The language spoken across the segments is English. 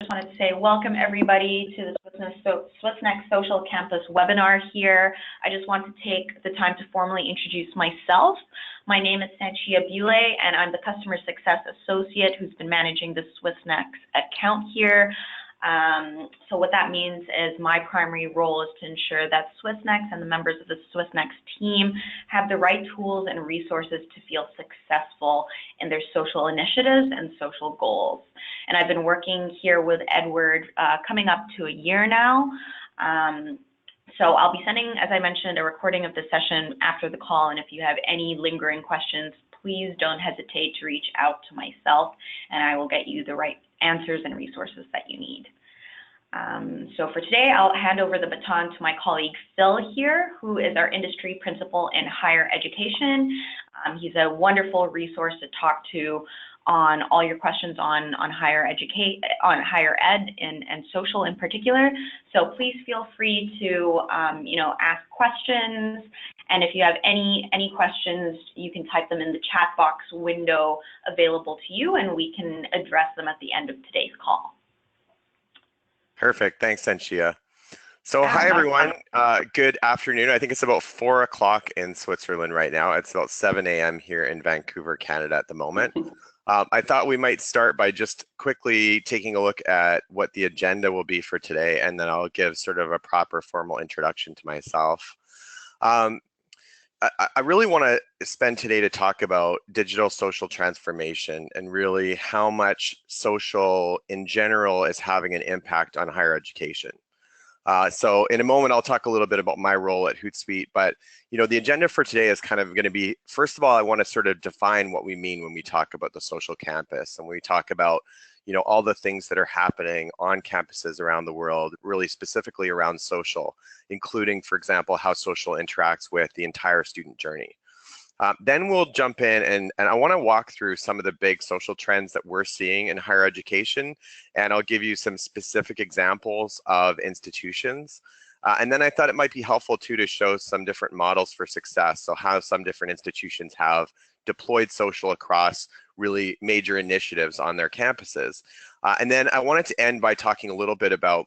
just wanted to say welcome everybody to the Swissnex Social Campus webinar here. I just want to take the time to formally introduce myself. My name is Sanchia Bule, and I'm the Customer Success Associate who's been managing the Swissnex account here. So what that means is my primary role is to ensure that Swissnex and the members of the Swissnex team have the right tools and resources to feel successful in their social initiatives and social goals. And I've been working here with Edward coming up to a year now. So I'll be sending, as I mentioned, a recording of the session after the call, and if you have any lingering questions, please don't hesitate to reach out to myself, and I will get you the right answers and resources that you need. So for today, I'll hand over the baton to my colleague Phil here, who is our industry principal in higher education. He's a wonderful resource to talk to on all your questions on higher ed and social in particular. So please feel free to ask questions, and if you have any questions, you can type them in the chat box window available to you, and we can address them at the end of today's call. Perfect, thanks, Sanchia. So hi everyone, good afternoon. I think it's about 4 o'clock in Switzerland right now. It's about 7 a.m. here in Vancouver, Canada at the moment. I thought we might start by just quickly taking a look at what the agenda will be for today, and then I'll give sort of a proper formal introduction to myself. I really want to spend today to talk about digital social transformation and really how much social in general is having an impact on higher education. So in a moment, I'll talk a little bit about my role at Hootsuite, but the agenda for today is kind of going to be, first of all, I want to sort of define what we mean when we talk about the social campus, and we talk about all the things that are happening on campuses around the world, really specifically around social, including, for example, how social interacts with the entire student journey. Then we'll jump in and I want to walk through some of the big social trends that we're seeing in higher education, and I'll give you some specific examples of institutions. And then I thought it might be helpful too to show some different models for success, so how some different institutions have deployed social across really major initiatives on their campuses. And then I wanted to end by talking a little bit about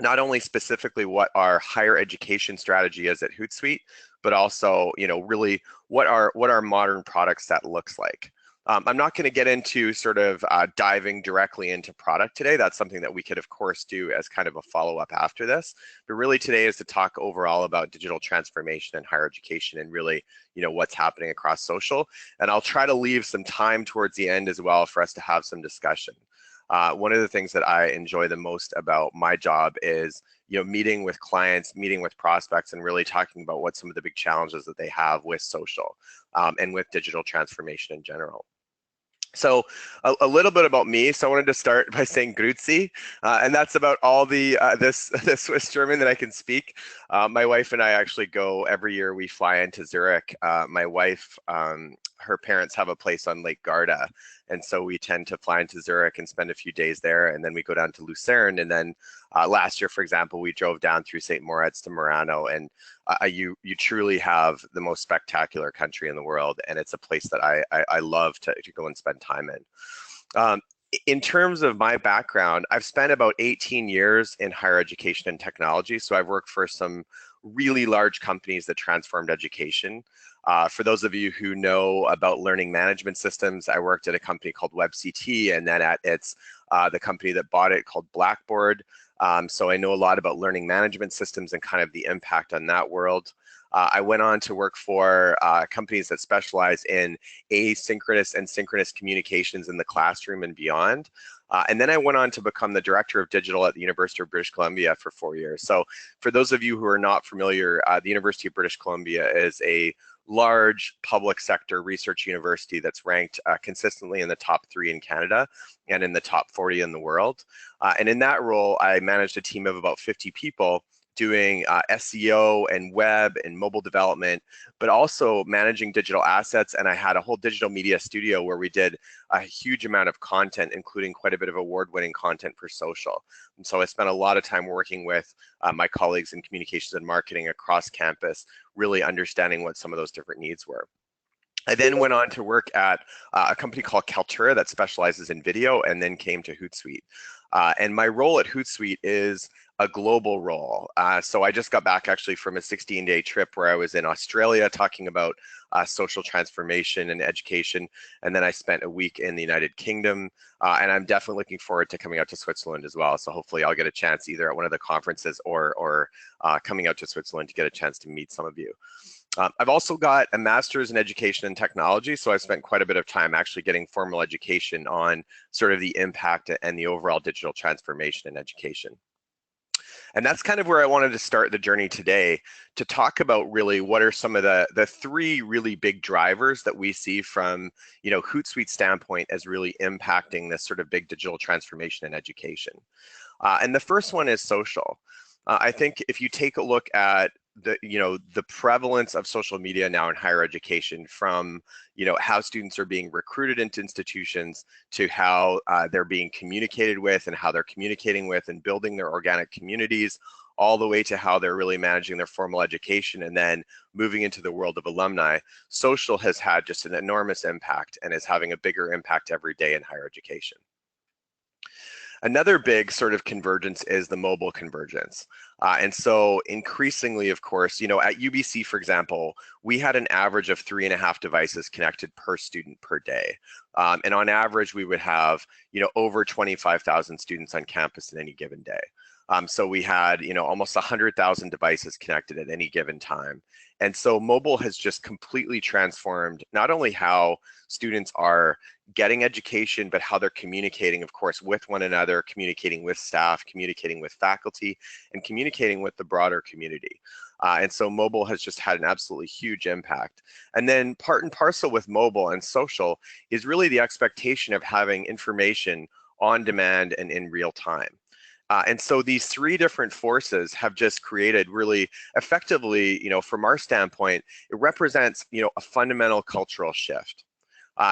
not only specifically what our higher education strategy is at Hootsuite, but also, really what our modern product set looks like. I'm not going to get into sort of diving directly into product today. That's something that we could, of course, do as kind of a follow-up after this. But really today is to talk overall about digital transformation in higher education and really, what's happening across social. And I'll try to leave some time towards the end as well for us to have some discussion. One of the things that I enjoy the most about my job is, meeting with clients, meeting with prospects, and really talking about what some of the big challenges that they have with social and with digital transformation in general. So a little bit about me. So I wanted to start by saying Grüezi, and that's about all the Swiss German that I can speak. My wife and I actually go every year. We fly into Zurich. My wife, her parents have a place on Lake Garda, and so we tend to fly into Zurich and spend a few days there, and then we go down to Lucerne, and then last year, for example, we drove down through St. Moritz to Murano, and you truly have the most spectacular country in the world, and it's a place that I love to go and spend time in. In terms of my background, I've spent about 18 years in higher education and technology, so I've worked for some really large companies that transformed education. For those of you who know about learning management systems, I worked at a company called WebCT, and then at the company that bought it called Blackboard. So I know a lot about learning management systems and kind of the impact on that world. I went on to work for companies that specialize in asynchronous and synchronous communications in the classroom and beyond. And then I went on to become the director of digital at the University of British Columbia for 4 years. So for those of you who are not familiar, the University of British Columbia is a large public sector research university that's ranked consistently in the top 3 in Canada and in the top 40 in the world. And in that role, I managed a team of about 50 people doing SEO and web and mobile development, but also managing digital assets. And I had a whole digital media studio where we did a huge amount of content, including quite a bit of award-winning content for social. And so I spent a lot of time working with my colleagues in communications and marketing across campus, really understanding what some of those different needs were. I then went on to work at a company called Kaltura that specializes in video, and then came to Hootsuite. And my role at Hootsuite is a global role. So I just got back actually from a 16-day trip where I was in Australia talking about social transformation and education. And then I spent a week in the United Kingdom. And I'm definitely looking forward to coming out to Switzerland as well. So hopefully I'll get a chance either at one of the conferences or coming out to Switzerland to get a chance to meet some of you. I've also got a master's in education and technology, so I've spent quite a bit of time actually getting formal education on sort of the impact and the overall digital transformation in education. And that's kind of where I wanted to start the journey today, to talk about really what are some of the three really big drivers that we see from, Hootsuite standpoint as really impacting this sort of big digital transformation in education. And the first one is social. I think if you take a look at the prevalence of social media now in higher education, from how students are being recruited into institutions to how they're being communicated with and how they're communicating with and building their organic communities, all the way to how they're really managing their formal education and then moving into the world of alumni. Social has had just an enormous impact and is having a bigger impact every day in higher education. Another big sort of convergence is the mobile convergence. And so increasingly, of course, at UBC, for example, we had an average of 3.5 devices connected per student per day. And on average, we would have, over 25,000 students on campus in any given day. So we had, almost 100,000 devices connected at any given time. And so mobile has just completely transformed not only how students are getting education, but how they're communicating, of course, with one another, communicating with staff, communicating with faculty, and communicating with the broader community. And so mobile has just had an absolutely huge impact. And then part and parcel with mobile and social is really the expectation of having information on demand and in real time. And so these three different forces have just created really effectively, from our standpoint, it represents, a fundamental cultural shift.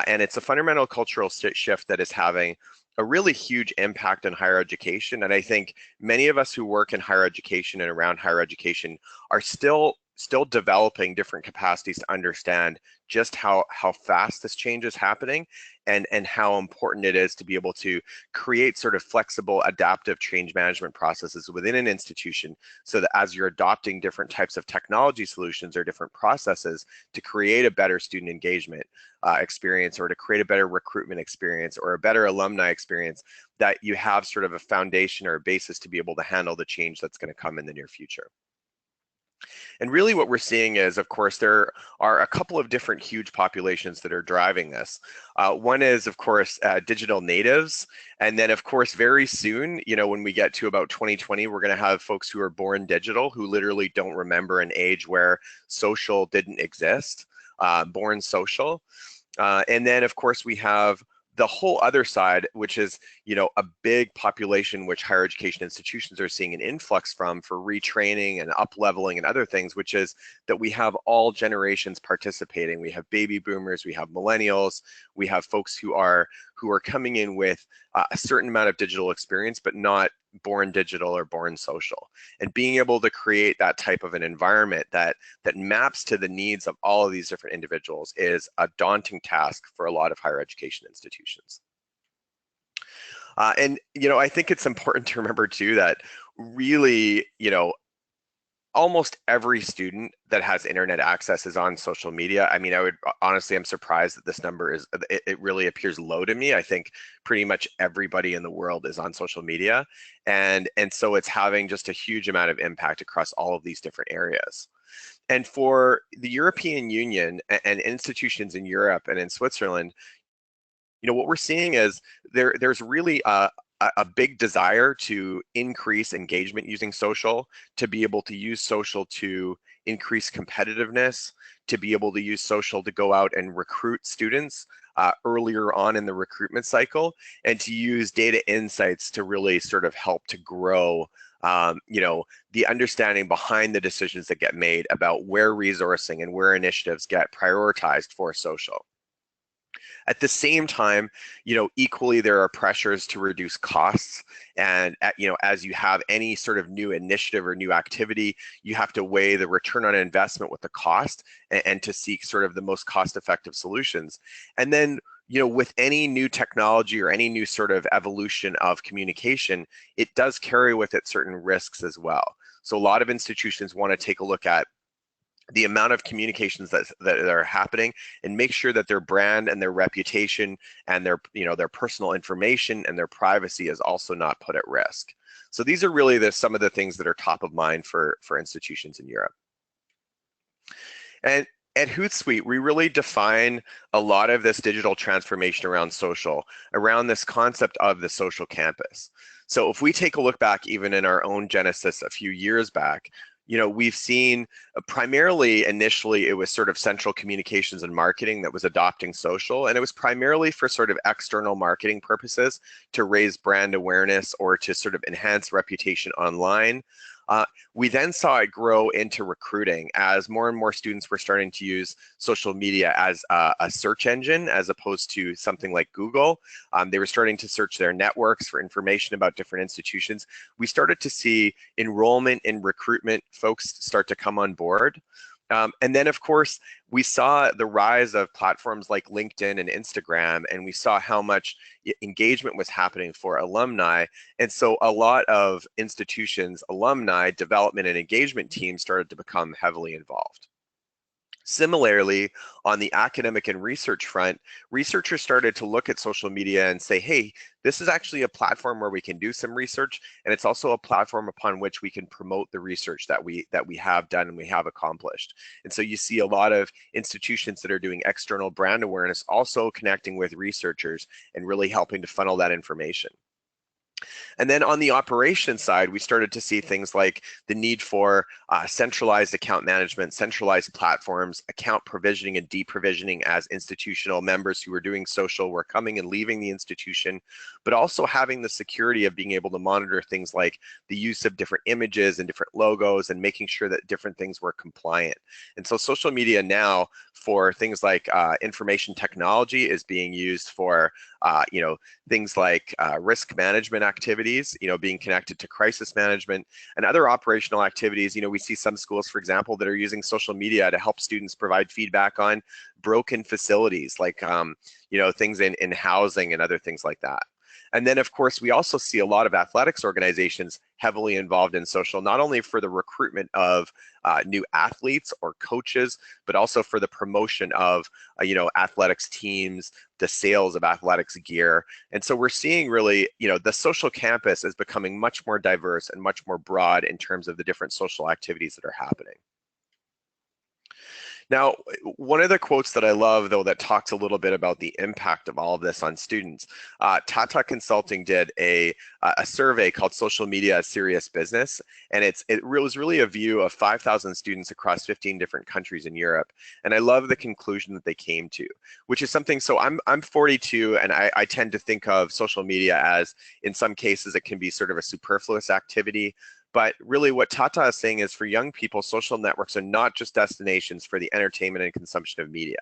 And it's a fundamental cultural shift that is having a really huge impact on higher education. And I think many of us who work in higher education and around higher education are still developing different capacities to understand just how fast this change is happening and how important it is to be able to create sort of flexible, adaptive change management processes within an institution, so that as you're adopting different types of technology solutions or different processes to create a better student engagement experience, or to create a better recruitment experience or a better alumni experience, that you have sort of a foundation or a basis to be able to handle the change that's going to come in the near future. And really what we're seeing is, of course, there are a couple of different huge populations that are driving this. One is, of course, digital natives. And then, of course, very soon, when we get to about 2020, we're going to have folks who are born digital, who literally don't remember an age where social didn't exist, born social. And then, of course, we have the whole other side, which is, a big population which higher education institutions are seeing an influx from for retraining and up-leveling and other things, which is that we have all generations participating. We have baby boomers, we have millennials, we have folks who are coming in with a certain amount of digital experience, but not born digital or born social. And being able to create that type of an environment that maps to the needs of all of these different individuals is a daunting task for a lot of higher education institutions. And I think it's important to remember too that really, almost every student that has internet access is on social media. I mean, I'm surprised that this number it really appears low to me. I think pretty much everybody in the world is on social media. And so it's having just a huge amount of impact across all of these different areas. And for the European Union and institutions in Europe and in Switzerland, what we're seeing is there's really a big desire to increase engagement using social, to be able to use social to increase competitiveness, to be able to use social to go out and recruit students earlier on in the recruitment cycle, and to use data insights to really sort of help to grow the understanding behind the decisions that get made about where resourcing and where initiatives get prioritized for social. At the same time, equally there are pressures to reduce costs. And as you have any sort of new initiative or new activity, you have to weigh the return on investment with the cost, and to seek sort of the most cost-effective solutions. And then, with any new technology or any new sort of evolution of communication, it does carry with it certain risks as well. So a lot of institutions want to take a look at the amount of communications that are happening, and make sure that their brand and their reputation and their personal information and their privacy is also not put at risk. So these are really some of the things that are top of mind for institutions in Europe. And at Hootsuite, we really define a lot of this digital transformation around social, around this concept of the social campus. So if we take a look back even in our own genesis a few years back, we've seen primarily initially it was sort of central communications and marketing that was adopting social, and it was primarily for sort of external marketing purposes to raise brand awareness or to sort of enhance reputation online. We then saw it grow into recruiting as more and more students were starting to use social media as a search engine as opposed to something like Google. They were starting to search their networks for information about different institutions. We started to see enrollment in recruitment folks start to come on board. And then, of course, we saw the rise of platforms like LinkedIn and Instagram, and we saw how much engagement was happening for alumni. And so a lot of institutions, alumni development and engagement teams started to become heavily involved. Similarly, on the academic and research front, researchers started to look at social media and say, hey, this is actually a platform where we can do some research, and it's also a platform upon which we can promote the research that we have done and we have accomplished. And so you see a lot of institutions that are doing external brand awareness also connecting with researchers and really helping to funnel that information. And then on the operations side, we started to see things like the need for centralized account management, centralized platforms, account provisioning and deprovisioning as institutional members who were doing social were coming and leaving the institution, but also having the security of being able to monitor things like the use of different images and different logos and making sure that different things were compliant. And so social media now for things like information technology is being used for things like risk management activities, being connected to crisis management and other operational activities. We see some schools, for example, that are using social media to help students provide feedback on broken facilities, like, things in housing and other things like that. And then, of course, we also see a lot of athletics organizations heavily involved in social, not only for the recruitment of new athletes or coaches, but also for the promotion of, athletics teams, the sales of athletics gear. And so we're seeing really, the social campus is becoming much more diverse and much more broad in terms of the different social activities that are happening. Now, one of the quotes that I love, though, that talks a little bit about the impact of all of this on students, Tata Consulting did a survey called Social Media a Serious Business, and it was really a view of 5,000 students across 15 different countries in Europe. And I love the conclusion that they came to, which is something, so I'm 42, and I tend to think of social media as, in some cases, it can be sort of a superfluous activity. But really what Tata is saying is for young people, social networks are not just destinations for the entertainment and consumption of media.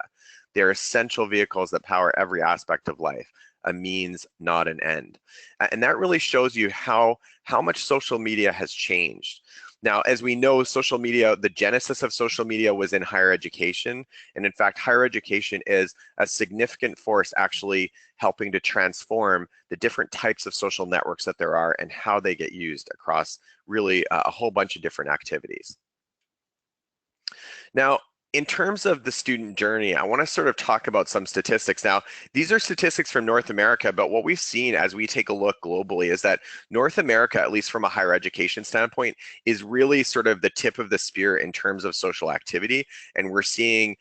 They're essential vehicles that power every aspect of life, a means, not an end. And that really shows you how much social media has changed. Now, as we know, social media, the genesis of social media was in higher education. And in fact, higher education is a significant force actually helping to transform the different types of social networks that there are and how they get used across really a whole bunch of different activities. Now, in terms of the student journey, I want to sort of talk about some statistics. Now, these are statistics from North America, but what we've seen as we take a look globally is that North America, at least from a higher education standpoint, is really sort of the tip of the spear in terms of social activity. And we're seeing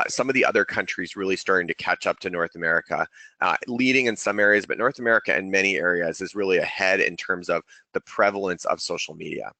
some of the other countries really starting to catch up to North America, leading in some areas, but North America in many areas is really ahead in terms of the prevalence of social media.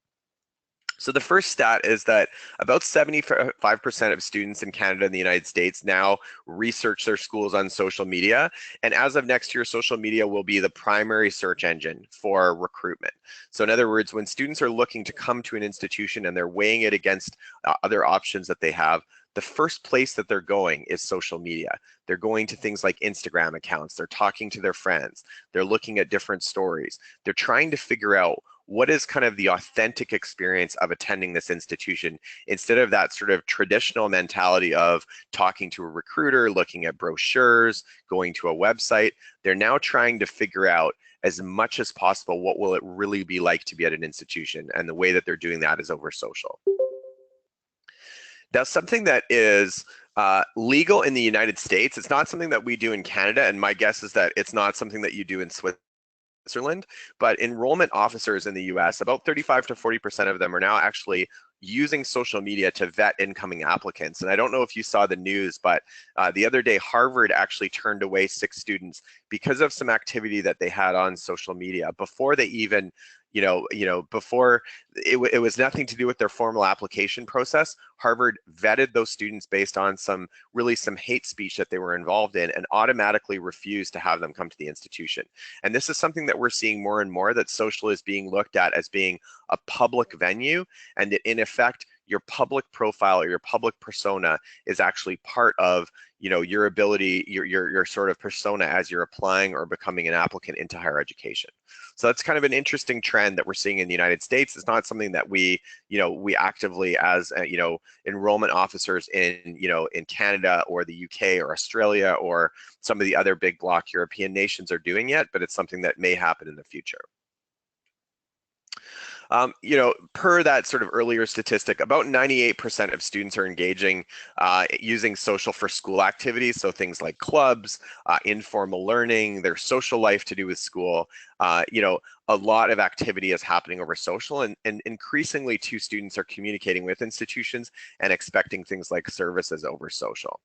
So the first stat is that about 75% of students in Canada and the United States now research their schools on social media. And as of next year, social media will be the primary search engine for recruitment. So in other words, when students are looking to come to an institution and they're weighing it against other options that they have, the first place that they're going is social media. They're going to things like Instagram accounts, they're talking to their friends, they're looking at different stories. They're trying to figure out what is kind of the authentic experience of attending this institution instead of that sort of traditional mentality of talking to a recruiter, looking at brochures, going to a website. They're now trying to figure out as much as possible what will it really be like to be at an institution, and the way that they're doing that is over social. Now, something that is legal in the United States, it's not something that we do in Canada, and my guess is that it's not something that you do in Switzerland, but enrollment officers in the US, about 35 to 40% of them are now actually using social media to vet incoming applicants. And I don't know if you saw the news, but the other day, Harvard actually turned away 6 students because of some activity that they had on social media before they even, before it was nothing to do with their formal application process. Harvard vetted those students based on some hate speech that they were involved in, and automatically refused to have them come to the institution. And this is something that we're seeing more and more, that social is being looked at as being a public venue, and that in effect, your public profile or your public persona is actually part of your ability, your sort of persona as you're applying or becoming an applicant into higher education. So that's kind of an interesting trend that we're seeing in the United States. It's not something that we actively as enrollment officers in Canada or the UK or Australia or some of the other big bloc European nations are doing yet, but it's something that may happen in the future. Per that sort of earlier statistic, about 98% of students are engaging using social for school activities. So things like clubs, informal learning, their social life to do with school. A lot of activity is happening over social, and increasingly too, students are communicating with institutions and expecting things like services over social.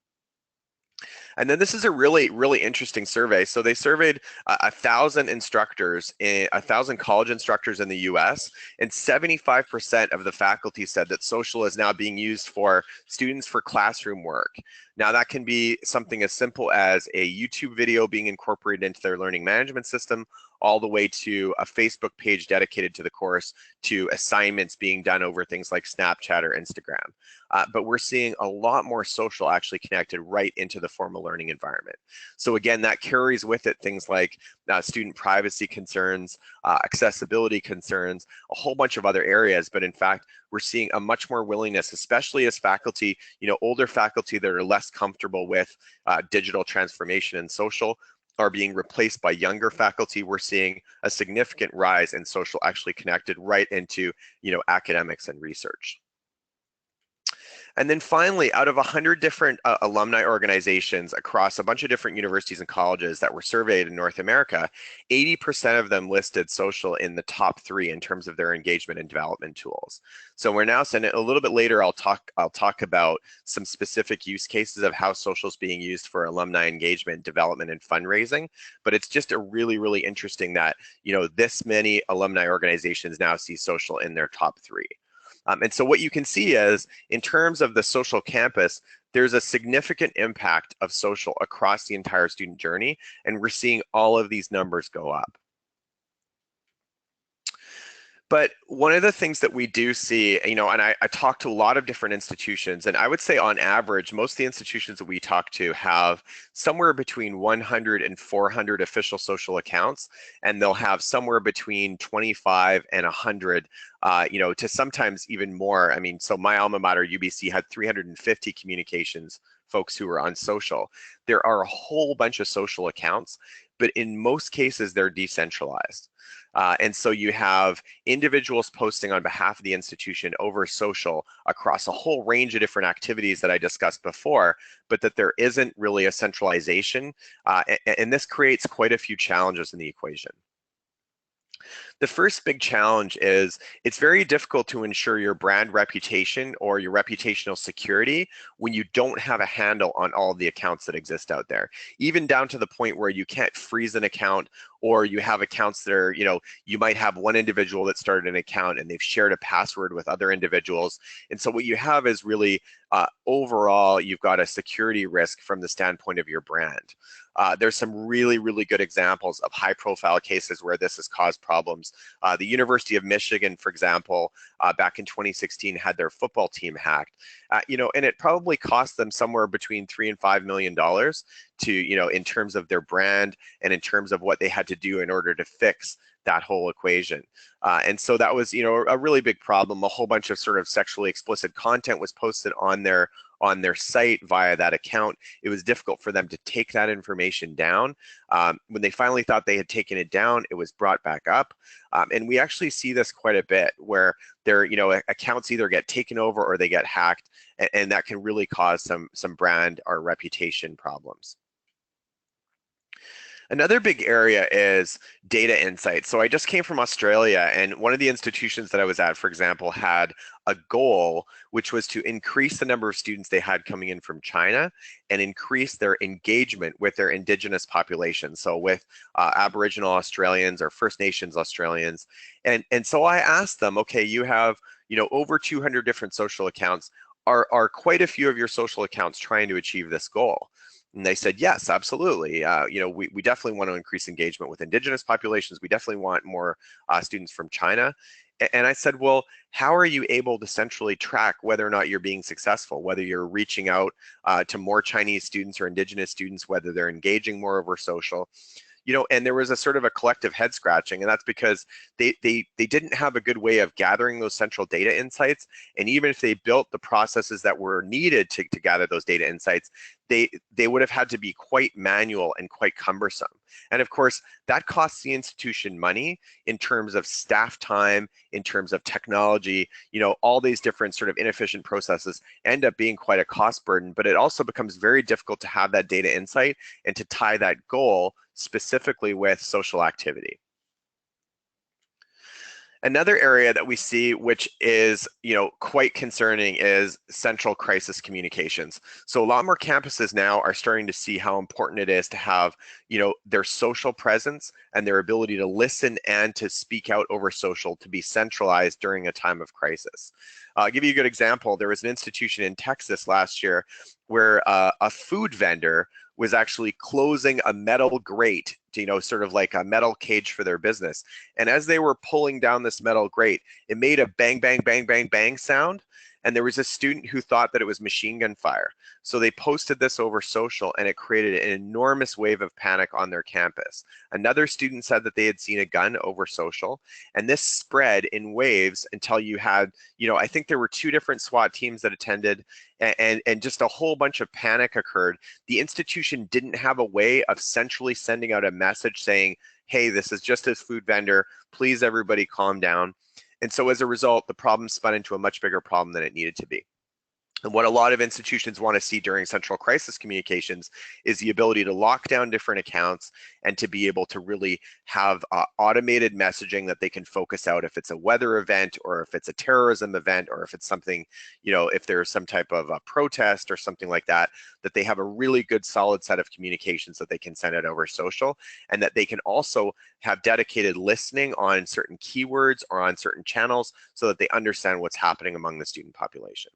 And then this is a really, really interesting survey. So they surveyed 1,000 instructors, 1,000 college instructors in the US, and 75% of the faculty said that social is now being used for students for classroom work. Now that can be something as simple as a YouTube video being incorporated into their learning management system, all the way to a Facebook page dedicated to the course, to assignments being done over things like Snapchat or Instagram. But we're seeing a lot more social actually connected right into the formal learning environment. So again, that carries with it things like student privacy concerns, accessibility concerns, a whole bunch of other areas. But in fact, we're seeing a much more willingness, especially as faculty, older faculty that are less comfortable with digital transformation and social are being replaced by younger faculty. We're seeing a significant rise in social actually connected right into, academics and research. And then finally, out of 100 different alumni organizations across a bunch of different universities and colleges that were surveyed in North America, 80% of them listed social in the top 3 in terms of their engagement and development tools. So we're now sending a little bit later, I'll talk about some specific use cases of how social is being used for alumni engagement, development, and fundraising. But it's just a really, really interesting that, this many alumni organizations now see social in their top 3. And so what you can see is, in terms of the social campus, there's a significant impact of social across the entire student journey, and we're seeing all of these numbers go up. But one of the things that we do see, and I talk to a lot of different institutions, and I would say on average, most of the institutions that we talk to have somewhere between 100 and 400 official social accounts, and they'll have somewhere between 25 and 100, to sometimes even more. I mean, so my alma mater, UBC, had 350 communications folks who are on social. There are a whole bunch of social accounts, but in most cases, they're decentralized. And so you have individuals posting on behalf of the institution over social across a whole range of different activities that I discussed before, but that there isn't really a centralization. And this creates quite a few challenges in the equation. The first big challenge is it's very difficult to ensure your brand reputation or your reputational security when you don't have a handle on all of the accounts that exist out there, even down to the point where you can't freeze an account or you have accounts that are, you might have one individual that started an account and they've shared a password with other individuals. And so what you have is really overall, you've got a security risk from the standpoint of your brand. There's some really, really good examples of high profile cases where this has caused problems. The University of Michigan, for example, back in 2016 had their football team hacked, and it probably cost them somewhere between $3 and $5 million to, in terms of their brand and in terms of what they had to do in order to fix that whole equation. And so that was, a really big problem. A whole bunch of sort of sexually explicit content was posted on their site via that account. It was difficult for them to take that information down. When they finally thought they had taken it down, it was brought back up. And we actually see this quite a bit where their, accounts either get taken over or they get hacked, and that can really cause some brand or reputation problems. Another big area is data insights. So I just came from Australia, and one of the institutions that I was at, for example, had a goal, which was to increase the number of students they had coming in from China and increase their engagement with their Indigenous population. So with Aboriginal Australians or First Nations Australians. And so I asked them, okay, you have, over 200 different social accounts. Are quite a few of your social accounts trying to achieve this goal? And they said, yes, absolutely. We definitely want to increase engagement with Indigenous populations. We definitely want more students from China. And I said, well, how are you able to centrally track whether or not you're being successful, whether you're reaching out to more Chinese students or Indigenous students, whether they're engaging more over social? And there was a sort of a collective head scratching, and that's because they didn't have a good way of gathering those central data insights. And even if they built the processes that were needed to gather those data insights, they would have had to be quite manual and quite cumbersome. And of course, that costs the institution money in terms of staff time, in terms of technology, all these different sort of inefficient processes end up being quite a cost burden, but it also becomes very difficult to have that data insight and to tie that goal specifically with social activity. Another area that we see, which is quite concerning, is central crisis communications. So a lot more campuses now are starting to see how important it is to have their social presence and their ability to listen and to speak out over social to be centralized during a time of crisis. I'll give you a good example. There was an institution in Texas last year where a food vendor was actually closing a metal grate, sort of like a metal cage for their business. And as they were pulling down this metal grate, it made a bang, bang, bang, bang, bang sound. And there was a student who thought that it was machine gun fire. So they posted this over social, and it created an enormous wave of panic on their campus. Another student said that they had seen a gun over social, and this spread in waves until you had, I think there were 2 different SWAT teams that attended, and just a whole bunch of panic occurred. The institution didn't have a way of centrally sending out a message saying, hey, this is just a food vendor, please everybody calm down. And so as a result, the problem spun into a much bigger problem than it needed to be. And what a lot of institutions want to see during central crisis communications is the ability to lock down different accounts and to be able to really have automated messaging that they can focus out if it's a weather event or if it's a terrorism event or if it's something, if there's some type of a protest or something like that, that they have a really good solid set of communications that they can send out over social, and that they can also have dedicated listening on certain keywords or on certain channels so that they understand what's happening among the student population.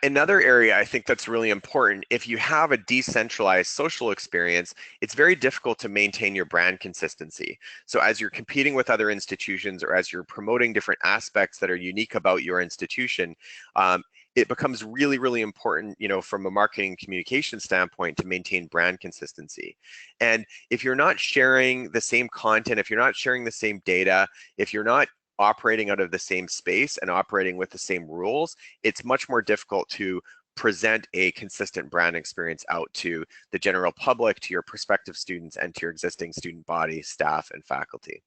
Another area I think that's really important, if you have a decentralized social experience, it's very difficult to maintain your brand consistency. So as you're competing with other institutions or as you're promoting different aspects that are unique about your institution, it becomes really, really important, from a marketing communication standpoint to maintain brand consistency. And if you're not sharing the same content, if you're not sharing the same data, if you're not operating out of the same space and operating with the same rules, it's much more difficult to present a consistent brand experience out to the general public, to your prospective students, and to your existing student body, staff, and faculty.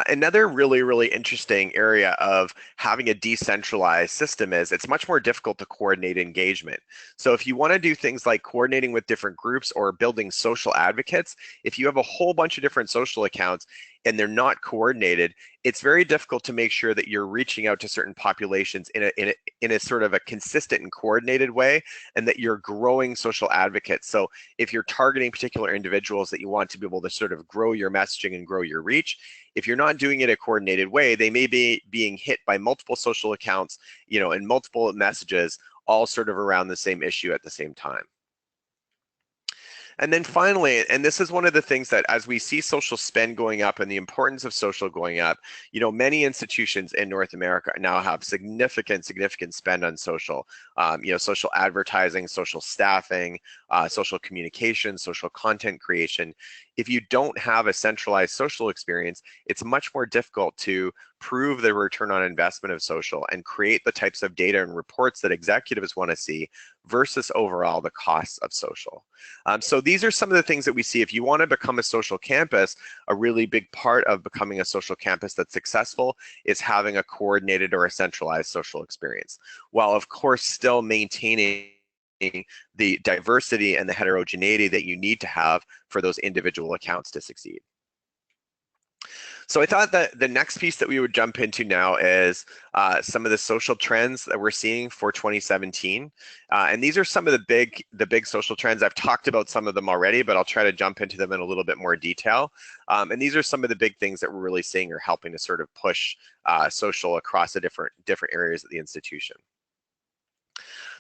Another really, really interesting area of having a decentralized system is it's much more difficult to coordinate engagement. So if you want to do things like coordinating with different groups or building social advocates, if you have a whole bunch of different social accounts, and they're not coordinated, it's very difficult to make sure that you're reaching out to certain populations in a sort of a consistent and coordinated way, and that you're growing social advocates. So if you're targeting particular individuals that you want to be able to sort of grow your messaging and grow your reach, if you're not doing it a coordinated way, they may be being hit by multiple social accounts, and multiple messages, all sort of around the same issue at the same time. And then finally, and this is one of the things that as we see social spend going up and the importance of social going up, many institutions in North America now have significant spend on social, social advertising, social staffing, social communication, social content creation. If you don't have a centralized social experience, it's much more difficult to prove the return on investment of social and create the types of data and reports that executives want to see versus overall the costs of social. So these are some of the things that we see. If you want to become a social campus, a really big part of becoming a social campus that's successful is having a coordinated or a centralized social experience, while of course still maintaining the diversity and the heterogeneity that you need to have for those individual accounts to succeed. So I thought that the next piece that we would jump into now is some of the social trends that we're seeing for 2017. And these are some of the big social trends. I've talked about some of them already, but I'll try to jump into them in a little bit more detail. And these are some of the big things that we're really seeing are helping to sort of push social across the different areas of the institution.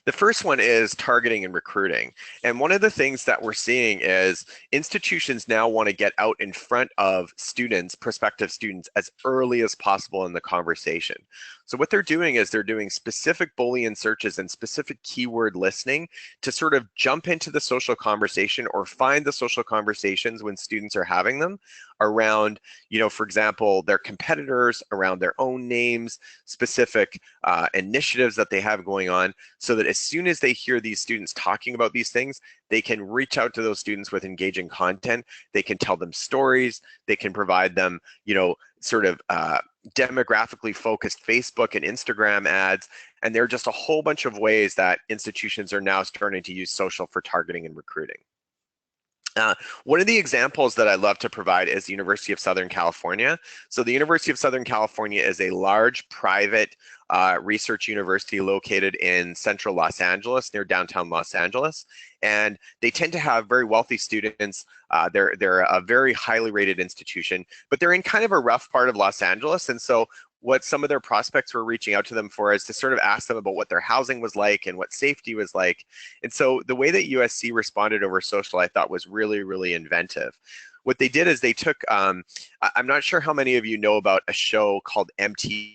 The first one is targeting and recruiting. And one of the things that we're seeing is institutions now want to get out in front of students, prospective students, as early as possible in the conversation. So what they're doing is they're doing specific Boolean searches and specific keyword listening to sort of jump into the social conversation or find the social conversations when students are having them around, for example, their competitors, around their own names, specific initiatives that they have going on, so that as soon as they hear these students talking about these things, they can reach out to those students with engaging content. They can tell them stories. They can provide them, sort of demographically focused Facebook and Instagram ads. And there are just a whole bunch of ways that institutions are now starting to use social for targeting and recruiting. One of the examples that I love to provide is the University of Southern California. So the University of Southern California is a large private research university located in central Los Angeles, near downtown Los Angeles. And they tend to have very wealthy students. They're a very highly rated institution, but they're in kind of a rough part of Los Angeles. And so what some of their prospects were reaching out to them for is to sort of ask them about what their housing was like and what safety was like. And so the way that USC responded over social, I thought, was really, really inventive. What they did is they took, I'm not sure how many of you know about a show called MTV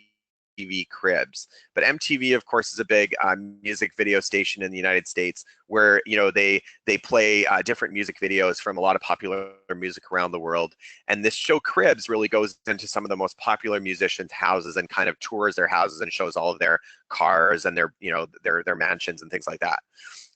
Cribs, but MTV, of course, is a big music video station in the United States where they play different music videos from a lot of popular music around the world. And this show Cribs really goes into some of the most popular musicians' houses and kind of tours their houses and shows all of their cars and their their mansions and things like that.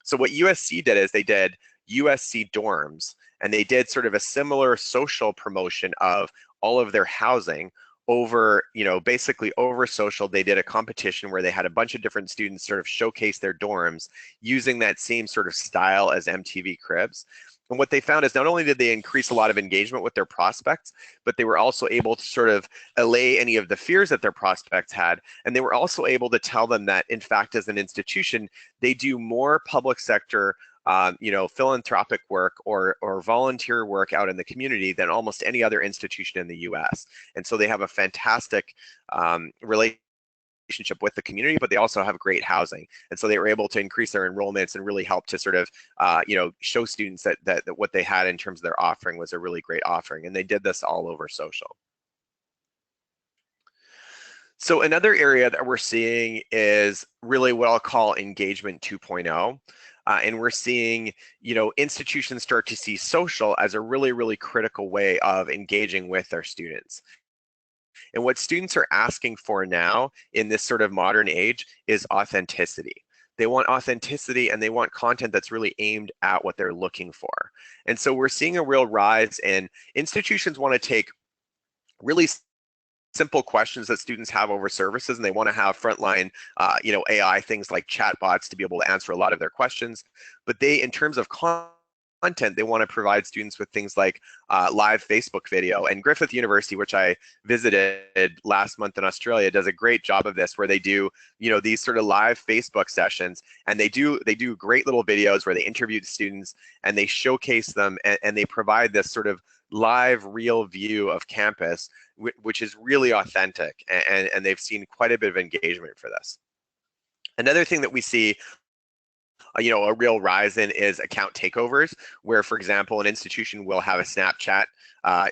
So what USC did is they did USC dorms, and they did sort of a similar social promotion of all of their housing over, basically over social. They did a competition where they had a bunch of different students sort of showcase their dorms using that same sort of style as MTV Cribs. And what they found is not only did they increase a lot of engagement with their prospects, but they were also able to sort of allay any of the fears that their prospects had. And they were also able to tell them that, in fact, as an institution, they do more public sector philanthropic work or volunteer work out in the community than almost any other institution in the US. And so they have a fantastic relationship with the community, but they also have great housing. And so they were able to increase their enrollments and really help to sort of, show students that what they had in terms of their offering was a really great offering. And they did this all over social. So another area that we're seeing is really what I'll call engagement 2.0. And we're seeing, institutions start to see social as a really, really critical way of engaging with their students. And what students are asking for now in this sort of modern age is authenticity. They want authenticity and they want content that's really aimed at what they're looking for. And so we're seeing a real rise in institutions want to take really simple questions that students have over services, and they want to have frontline, AI things like chatbots to be able to answer a lot of their questions. But they, in terms of content, content, they want to provide students with things like live Facebook video. And Griffith University, which I visited last month in Australia, does a great job of this, where they do, these sort of live Facebook sessions, and they do great little videos where they interview students and they showcase them, and they provide this sort of live, real view of campus, which is really authentic, and they've seen quite a bit of engagement for this. Another thing that we see a real rise in is account takeovers, where, for example, an institution will have a Snapchat,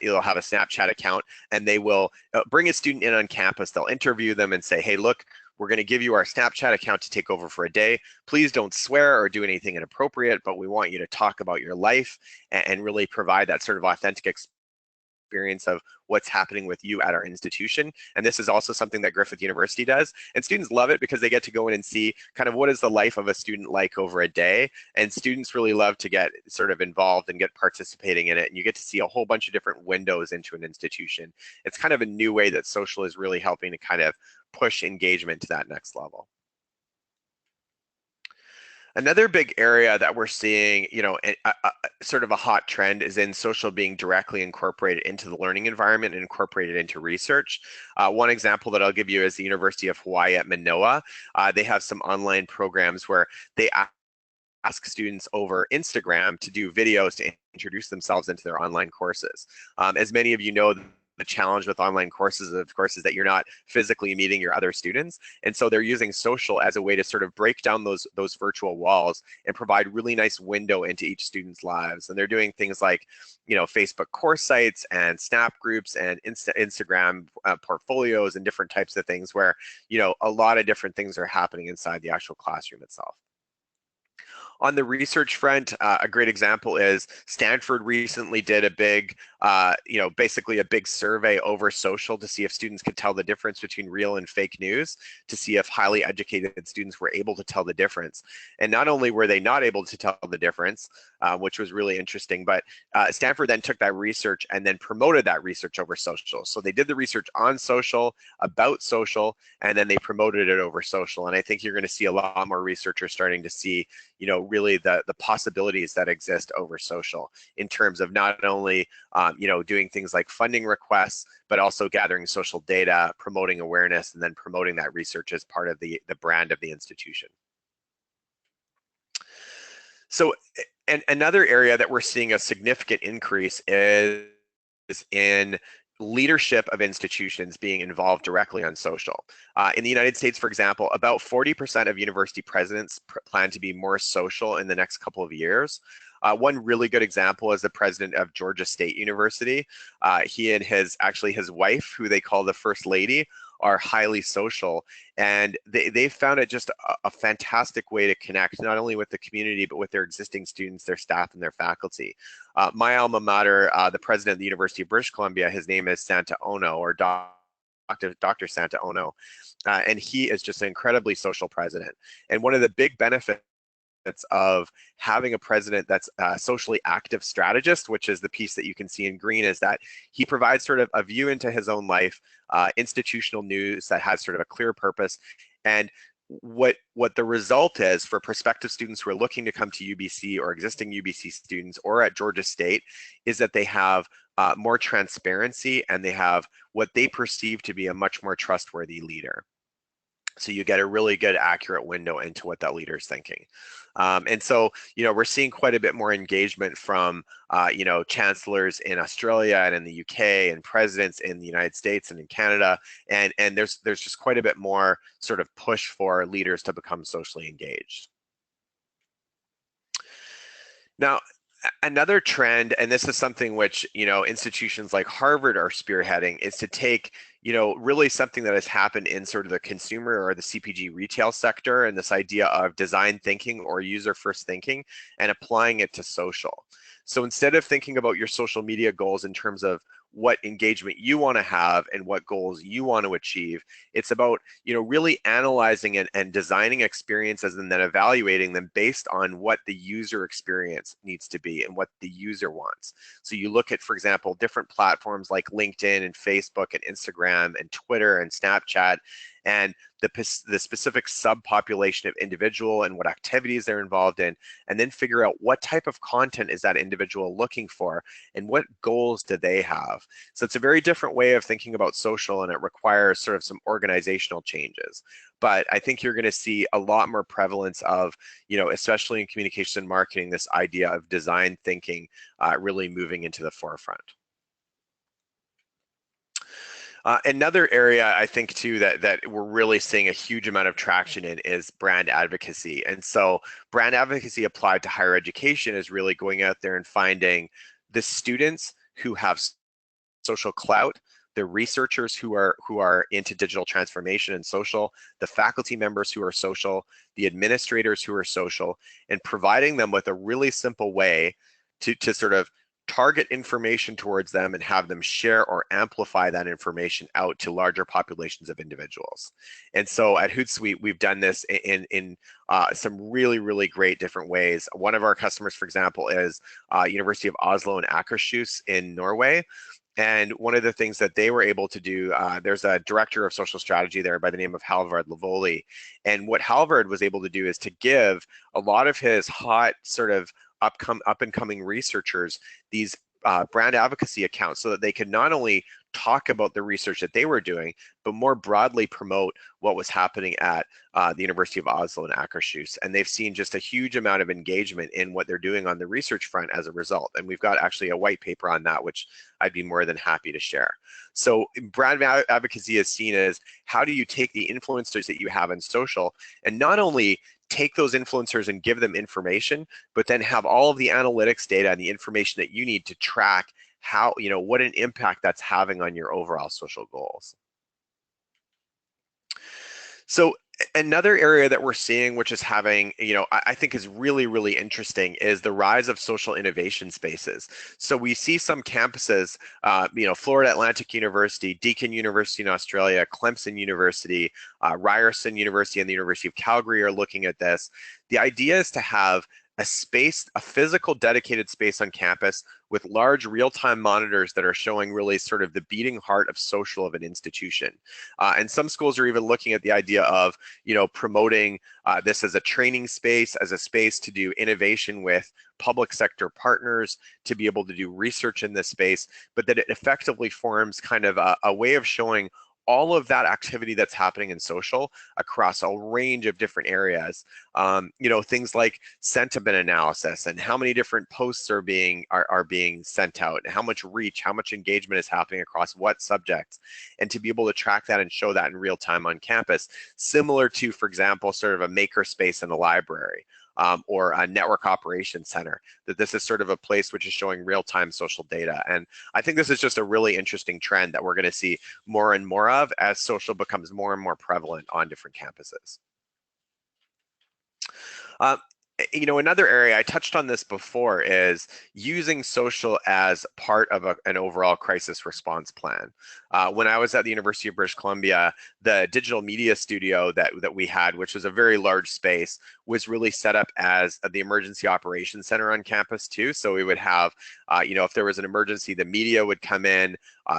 it'll have a Snapchat account, and they will bring a student in on campus. They'll interview them and say, hey, look, we're going to give you our Snapchat account to take over for a day. Please don't swear or do anything inappropriate, but we want you to talk about your life and really provide that sort of authentic experience of what's happening with you at our institution. And this is also something that Griffith University does. And students love it because they get to go in and see kind of what is the life of a student like over a day. And students really love to get sort of involved and get participating in it. And you get to see a whole bunch of different windows into an institution. It's kind of a new way that social is really helping to kind of push engagement to that next level. Another big area that we're seeing, sort of a hot trend is in social being directly incorporated into the learning environment and incorporated into research. One example that I'll give you is the University of Hawaii at Manoa. They have some online programs where they ask students over Instagram to do videos to introduce themselves into their online courses. As many of you know, the challenge with online courses, of course, is that you're not physically meeting your other students. And so they're using social as a way to sort of break down those virtual walls and provide really nice window into each student's lives. And they're doing things like, Facebook course sites and Snap groups and Instagram portfolios and different types of things where, a lot of different things are happening inside the actual classroom itself. On the research front, a great example is Stanford recently did a big, basically a big survey over social to see if students could tell the difference between real and fake news, to see if highly educated students were able to tell the difference. And not only were they not able to tell the difference, which was really interesting, but Stanford then took that research and then promoted that research over social. So they did the research on social, about social, and then they promoted it over social. And I think you're going to see a lot more researchers starting to see, really the possibilities that exist over social in terms of not only, doing things like funding requests, but also gathering social data, promoting awareness, and then promoting that research as part of the brand of the institution. So, and another area that we're seeing a significant increase is in leadership of institutions being involved directly on social. In the United States, for example, about 40% of university presidents plan to be more social in the next couple of years. One really good example is the president of Georgia State University. He and his wife, who they call the First Lady, are highly social, and they found it just a fantastic way to connect not only with the community but with their existing students, their staff, and their faculty. My alma mater, the president of the University of British Columbia, his name is Santa Ono, or Dr. Santa Ono, and he is just an incredibly social president. And one of the big benefits of having a president that's a socially active strategist, which is the piece that you can see in green, is that he provides sort of a view into his own life, institutional news that has sort of a clear purpose. And what the result is for prospective students who are looking to come to UBC or existing UBC students or at Georgia State is that they have more transparency, and they have what they perceive to be a much more trustworthy leader. So you get a really good, accurate window into what that leader is thinking. And so, we're seeing quite a bit more engagement from, chancellors in Australia and in the UK, and presidents in the United States and in Canada. And there's just quite a bit more sort of push for leaders to become socially engaged. Now, another trend, and this is something which, institutions like Harvard are spearheading, is to take, really something that has happened in sort of the consumer or the CPG retail sector, and this idea of design thinking or user first thinking, and applying it to social. So instead of thinking about your social media goals in terms of what engagement you want to have and what goals you want to achieve, it's about, really analyzing and designing experiences and then evaluating them based on what the user experience needs to be and what the user wants. So you look at, for example, different platforms like LinkedIn and Facebook and Instagram Instagram and Twitter and Snapchat, and the specific subpopulation of individual and what activities they're involved in, and then figure out what type of content is that individual looking for and what goals do they have. So it's a very different way of thinking about social, and it requires sort of some organizational changes. But I think you're going to see a lot more prevalence of, especially in communication and marketing, this idea of design thinking really moving into the forefront. Another area I think too that we're really seeing a huge amount of traction in is brand advocacy. And so brand advocacy applied to higher education is really going out there and finding the students who have social clout, the researchers who are into digital transformation and social, the faculty members who are social, the administrators who are social, and providing them with a really simple way to sort of target information towards them and have them share or amplify that information out to larger populations of individuals. And so at Hootsuite, we've done this in some really, really great different ways. One of our customers, for example, is University of Oslo and Akershus in Norway. And one of the things that they were able to do, there's a director of social strategy there by the name of Halvard Lavoli. And what Halvard was able to do is to give a lot of his hot sort of up and coming researchers these brand advocacy accounts so that they could not only talk about the research that they were doing, but more broadly promote what was happening at the University of Oslo and Akershus. And they've seen just a huge amount of engagement in what they're doing on the research front as a result. And we've got actually a white paper on that, which I'd be more than happy to share. So brand advocacy is seen as how do you take the influencers that you have in social and not only take those influencers and give them information, but then have all of the analytics data and the information that you need to track how, what an impact that's having on your overall social goals. So another area that we're seeing, which is having, I think is really, really interesting, is the rise of social innovation spaces. So we see some campuses, Florida Atlantic University, Deakin University in Australia, Clemson University, Ryerson University, and the University of Calgary are looking at this. The idea is to have a physical dedicated space on campus with large real-time monitors that are showing really sort of the beating heart of social of an institution. And some schools are even looking at the idea of, promoting this as a training space, as a space to do innovation with public sector partners, to be able to do research in this space, but that it effectively forms kind of a way of showing all of that activity that's happening in social across a range of different areas. Things like sentiment analysis and how many different posts are being sent out, and how much reach, how much engagement is happening across what subjects, and to be able to track that and show that in real time on campus, similar to, for example, sort of a maker space in a library. Or a network operations center, that this is sort of a place which is showing real-time social data. And I think this is just a really interesting trend that we're going to see more and more of as social becomes more and more prevalent on different campuses. Another area, I touched on this before, is using social as part of an overall crisis response plan. When I was at the University of British Columbia, the digital media studio that we had, which was a very large space, was really set up as the emergency operations center on campus too. So we would have, if there was an emergency, the media would come in,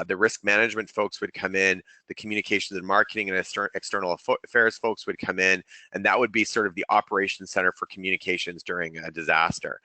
the risk management folks would come in, the communications and marketing and external affairs folks would come in, and that would be sort of the operations center for communications during a disaster.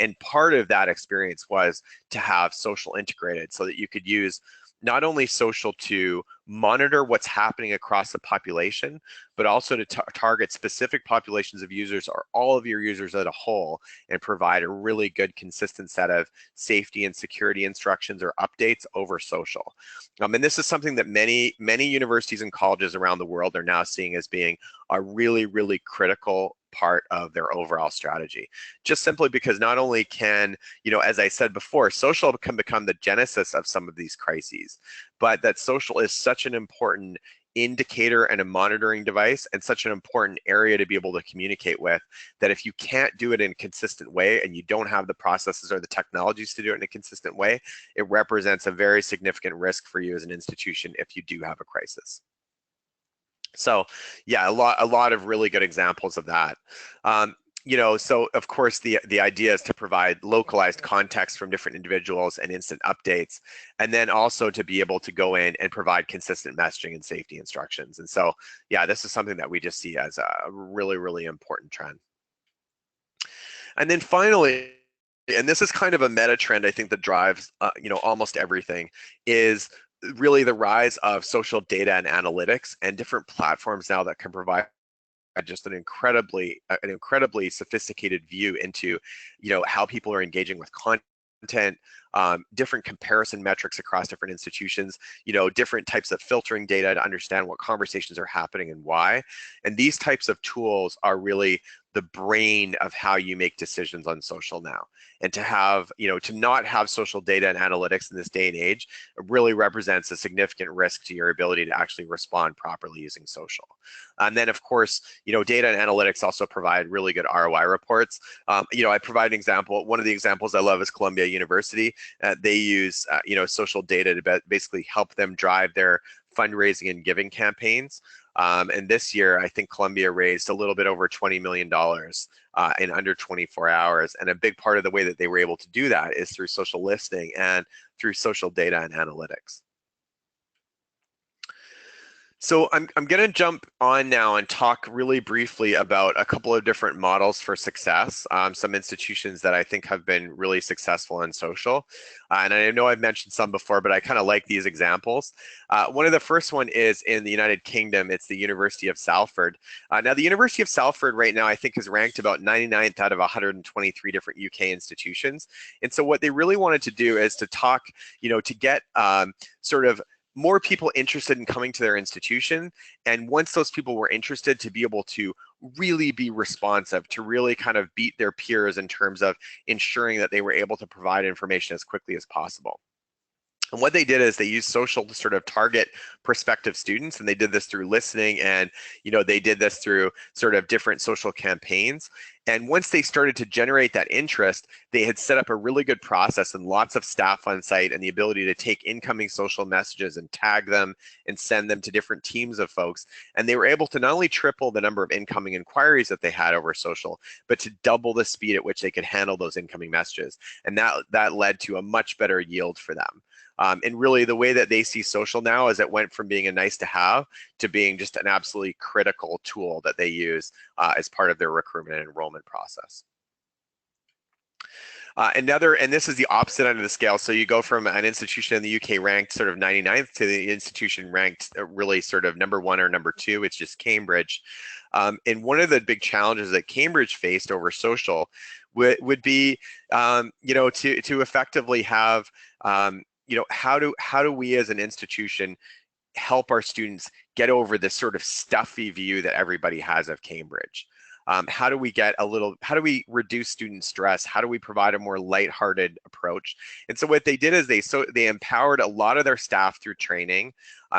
And part of that experience was to have social integrated so that you could use not only social to monitor what's happening across the population, but also to target specific populations of users or all of your users as a whole, and provide a really good consistent set of safety and security instructions or updates over social. And this is something that many universities and colleges around the world are now seeing as being a really, really critical part of their overall strategy. Just simply because not only can, as I said before, social can become the genesis of some of these crises, but that social is such an important indicator and a monitoring device and such an important area to be able to communicate with, that if you can't do it in a consistent way and you don't have the processes or the technologies to do it in a consistent way, it represents a very significant risk for you as an institution if you do have a crisis. So yeah, a lot of really good examples of that. so of course the idea is to provide localized context from different individuals and instant updates, and then also to be able to go in and provide consistent messaging and safety instructions. And so, yeah, this is something that we just see as a really, really important trend. And then finally, and this is kind of a meta trend, I think, that drives, almost everything, is really the rise of social data and analytics and different platforms now that can provide just an incredibly sophisticated view into, how people are engaging with content, different comparison metrics across different institutions, different types of filtering data to understand what conversations are happening and why. And these types of tools are really the brain of how you make decisions on social now. And to have, to not have social data and analytics in this day and age really represents a significant risk to your ability to actually respond properly using social. And then, of course, data and analytics also provide really good ROI reports. I provide an example. One of the examples I love is Columbia University. They use, social data to basically help them drive their fundraising and giving campaigns. And this year, I think Columbia raised a little bit over $20 million in under 24 hours. And a big part of the way that they were able to do that is through social listening and through social data and analytics. So I'm going to jump on now and talk really briefly about a couple of different models for success, some institutions that I think have been really successful in social. And I know I've mentioned some before, but I kind of like these examples. One of the first one is in the United Kingdom. It's the University of Salford. Now, the University of Salford right now, I think, is ranked about 99th out of 123 different UK institutions. And so what they really wanted to do is to talk, to get sort of more people interested in coming to their institution. And once those people were interested, to be able to really be responsive, to really kind of beat their peers in terms of ensuring that they were able to provide information as quickly as possible. And what they did is they used social to sort of target prospective students, and they did this through listening, and they did this through sort of different social campaigns. And once they started to generate that interest, they had set up a really good process and lots of staff on site and the ability to take incoming social messages and tag them and send them to different teams of folks. And they were able to not only triple the number of incoming inquiries that they had over social, but to double the speed at which they could handle those incoming messages. And that led to a much better yield for them. And really the way that they see social now is it went from being a nice to have to being just an absolutely critical tool that they use as part of their recruitment and enrollment process. And this is the opposite end of the scale. So you go from an institution in the UK ranked sort of 99th to the institution ranked really sort of number 1 or number 2. It's just Cambridge. And one of the big challenges that Cambridge faced over social would be, to effectively have, how do we as an institution help our students get over this sort of stuffy view that everybody has of Cambridge? How do we reduce student stress? How do we provide a more lighthearted approach? And so what they did is they empowered a lot of their staff through training.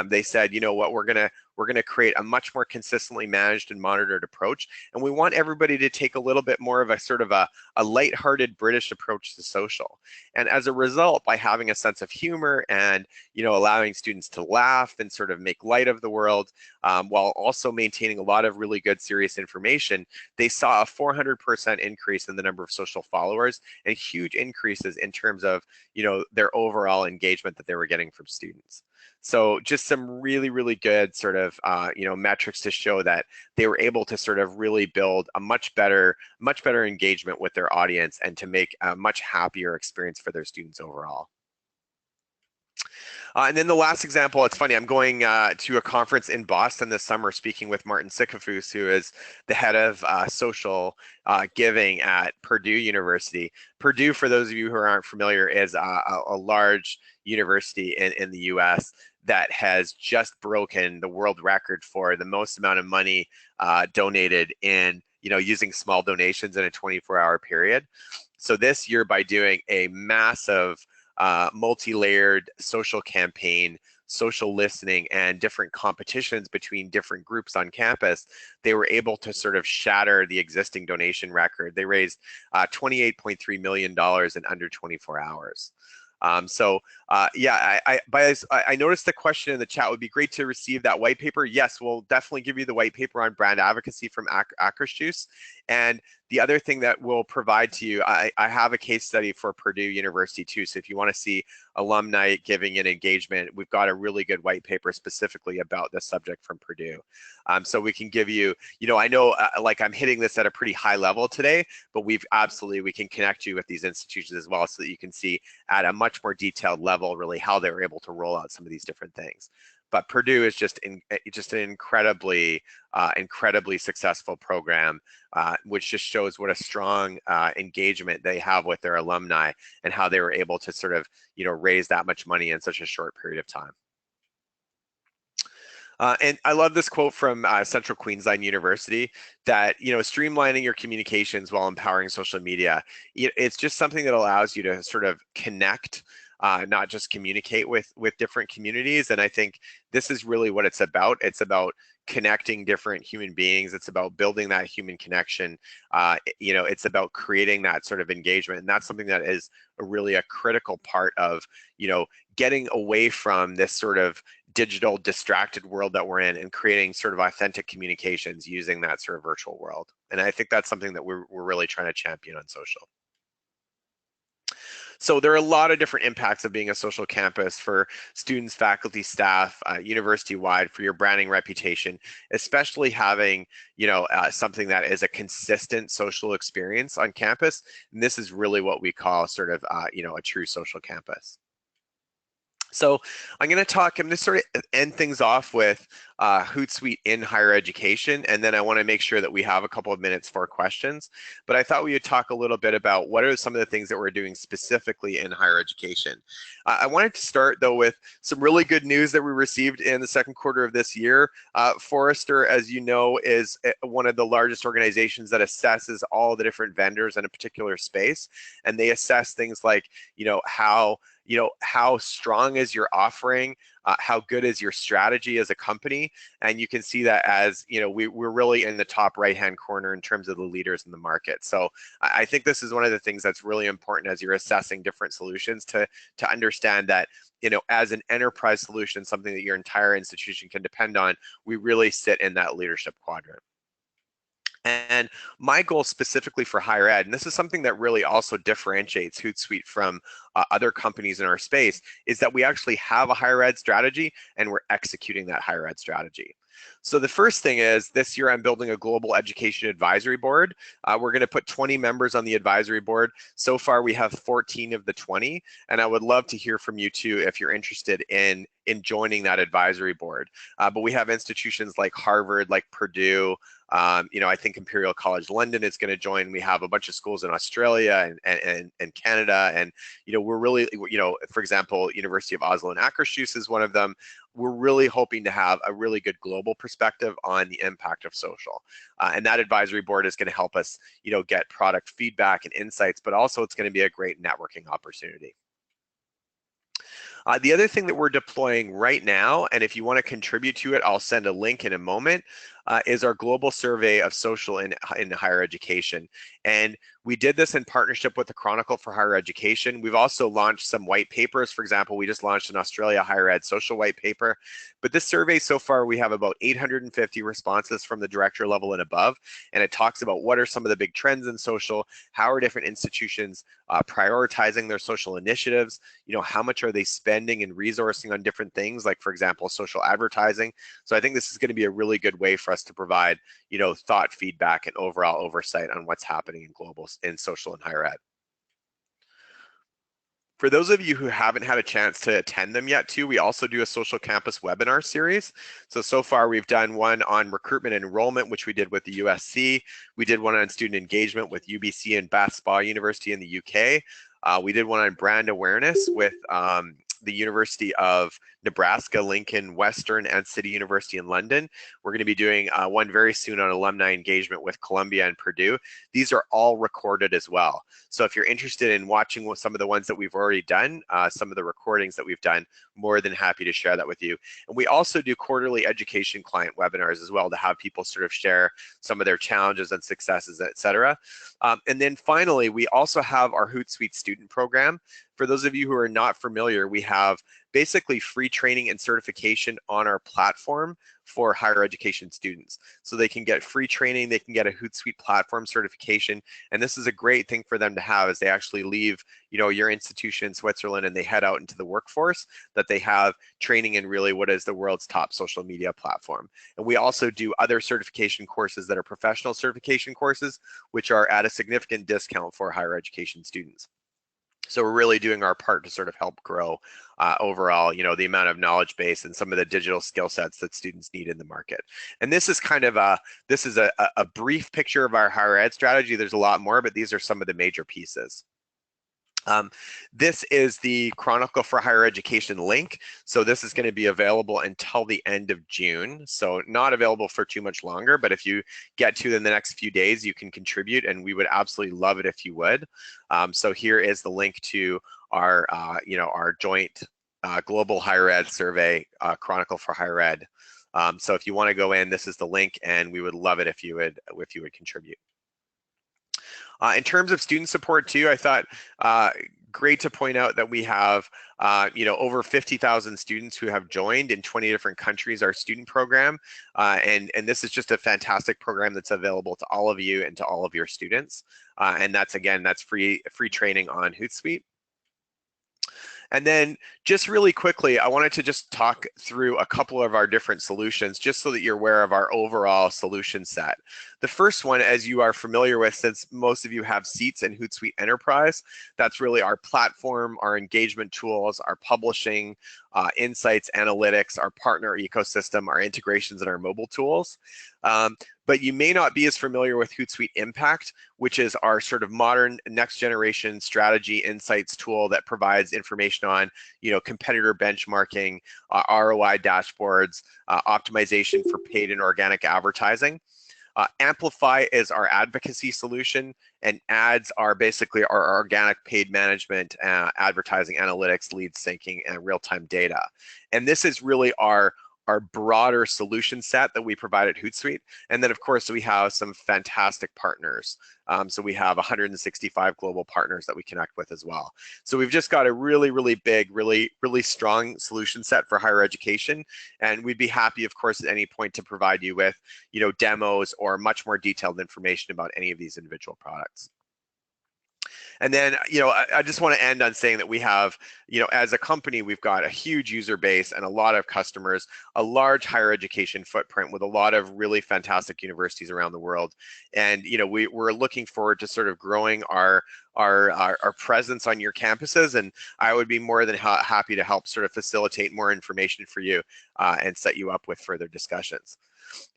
They said, what, we're gonna create a much more consistently managed and monitored approach, and we want everybody to take a little bit more of a sort of a lighthearted British approach to social. And as a result, by having a sense of humor and allowing students to laugh and sort of make light of the world, while also maintaining a lot of really good serious information, they saw a 400% increase in the number of social followers and huge increases in terms of their overall engagement that they were getting from students. So just some really, really good sort of, metrics to show that they were able to sort of really build a much better engagement with their audience and to make a much happier experience for their students overall. And then the last example, it's funny, I'm going to a conference in Boston this summer speaking with Martin Sikafus, who is the head of social giving at Purdue University. Purdue, for those of you who aren't familiar, is a large university in the US that has just broken the world record for the most amount of money donated in, using small donations in a 24-hour period. So this year, by doing a massive multi-layered social campaign, social listening, and different competitions between different groups on campus, they were able to sort of shatter the existing donation record. They raised $28.3 million in under 24 hours. So Yeah, I noticed the question in the chat. Would be great to receive that white paper. Yes, we'll definitely give you the white paper on brand advocacy from Juice. And the other thing that we'll provide to you, I have a case study for Purdue University too. So if you want to see alumni giving and engagement, we've got a really good white paper specifically about this subject from Purdue. So we can give you, I know like I'm hitting this at a pretty high level today, but we can connect you with these institutions as well so that you can see at a much more detailed level really how they were able to roll out some of these different things. But Purdue is just an incredibly successful program, which just shows what a strong engagement they have with their alumni and how they were able to sort of raise that much money in such a short period of time. And I love this quote from Central Queensland University that, streamlining your communications while empowering social media, it's just something that allows you to sort of connect, not just communicate with different communities. And I think this is really what it's about. It's about connecting different human beings. It's about building that human connection. It's about creating that sort of engagement. And that's something that is really a critical part of, getting away from this sort of digital distracted world that we're in and creating sort of authentic communications using that sort of virtual world. And I think that's something that we're really trying to champion on social. So there are a lot of different impacts of being a social campus for students, faculty, staff, university-wide, for your branding reputation, especially having, something that is a consistent social experience on campus. And this is really what we call sort of, a true social campus. So I'm going to sort of end things off with Hootsuite in higher education, and then I want to make sure that we have a couple of minutes for questions. But I thought we would talk a little bit about what are some of the things that we're doing specifically in higher education. I wanted to start though with some really good news that we received in the second quarter of this year. Forrester, as you know, is one of the largest organizations that assesses all the different vendors in a particular space, and they assess things like, how strong is your offering, how good is your strategy as a company, and you can see that as, we're really in the top right-hand corner in terms of the leaders in the market. So I think this is one of the things that's really important as you're assessing different solutions to understand that, as an enterprise solution, something that your entire institution can depend on, we really sit in that leadership quadrant. And my goal specifically for higher ed, and this is something that really also differentiates Hootsuite from other companies in our space, is that we actually have a higher ed strategy and we're executing that higher ed strategy. So the first thing is, this year I'm building a global education advisory board. We're going to put 20 members on the advisory board. So far we have 14 of the 20, and I would love to hear from you too if you're interested in joining that advisory board. But we have institutions like Harvard, like Purdue, I think Imperial College London is going to join. We have a bunch of schools in Australia and Canada, and we're really, for example, University of Oslo and Akershus is one of them. We're really hoping to have a really good global perspective on the impact of social, and that advisory board is going to help us, get product feedback and insights, but also it's going to be a great networking opportunity. The other thing that we're deploying right now, and if you want to contribute to it, I'll send a link in a moment, is our global survey of social in higher education. And we did this in partnership with the Chronicle for Higher Education. We've also launched some white papers. For example, we just launched an Australia Higher Ed social white paper. But this survey so far, we have about 850 responses from the director level and above. And it talks about what are some of the big trends in social, how are different institutions prioritizing their social initiatives, how much are they spending and resourcing on different things, like, for example, social advertising. So I think this is going to be a really good way for us to provide, thought feedback and overall oversight on what's happening in social and higher ed. For those of you who haven't had a chance to attend them yet too, we also do a social campus webinar series. So far we've done one on recruitment and enrollment, which we did with the USC. We did one on student engagement with UBC and Bath Spa University in the UK. We did one on brand awareness with the University of Nebraska, Lincoln, Western, and City University in London. We're going to be doing one very soon on alumni engagement with Columbia and Purdue. These are all recorded as well. So if you're interested in watching some of the ones that we've already done, some of the recordings that we've done, more than happy to share that with you. And we also do quarterly education client webinars as well to have people sort of share some of their challenges and successes, et cetera. And then finally, we also have our Hootsuite student program. For those of you who are not familiar, we have basically free training and certification on our platform for higher education students. So they can get free training, they can get a Hootsuite platform certification, and this is a great thing for them to have as they actually leave, your institution in Switzerland and they head out into the workforce, that they have training in really what is the world's top social media platform. And we also do other certification courses that are professional certification courses, which are at a significant discount for higher education students. So we're really doing our part to sort of help grow overall, the amount of knowledge base and some of the digital skill sets that students need in the market. And this is kind of a brief picture of our higher ed strategy. There's a lot more, but these are some of the major pieces. This is the Chronicle for Higher Education link. So this is going to be available until the end of June. So not available for too much longer, but if you get to it in the next few days, you can contribute, and we would absolutely love it if you would. So here is the link to our, our joint global higher ed survey, Chronicle for Higher Ed. So if you want to go in, this is the link, and we would love it if you would contribute. In terms of student support too, I thought great to point out that we have over 50,000 students who have joined in 20 different countries our student program, and this is just a fantastic program that's available to all of you and to all of your students, and that's free training on Hootsuite. And then just really quickly, I wanted to just talk through a couple of our different solutions just so that you're aware of our overall solution set. The first one, as you are familiar with, since most of you have seats in Hootsuite Enterprise, that's really our platform, our engagement tools, our publishing, insights, analytics, our partner ecosystem, our integrations, and our mobile tools. But you may not be as familiar with Hootsuite Impact, which is our sort of modern next generation strategy insights tool that provides information on, competitor benchmarking, ROI dashboards, optimization for paid and organic advertising. Amplify is our advocacy solution, and ads are basically our organic paid management, advertising analytics, lead syncing, and real-time data. And this is really our broader solution set that we provide at Hootsuite. And then of course we have some fantastic partners. So we have 165 global partners that we connect with as well. So we've just got a really, really big, really, really strong solution set for higher education. And we'd be happy, of course, at any point to provide you with, demos or much more detailed information about any of these individual products. And then, I just want to end on saying that we have, as a company, we've got a huge user base and a lot of customers, a large higher education footprint with a lot of really fantastic universities around the world. And, we're looking forward to sort of growing our presence on your campuses. And I would be more than happy to help sort of facilitate more information for you and set you up with further discussions.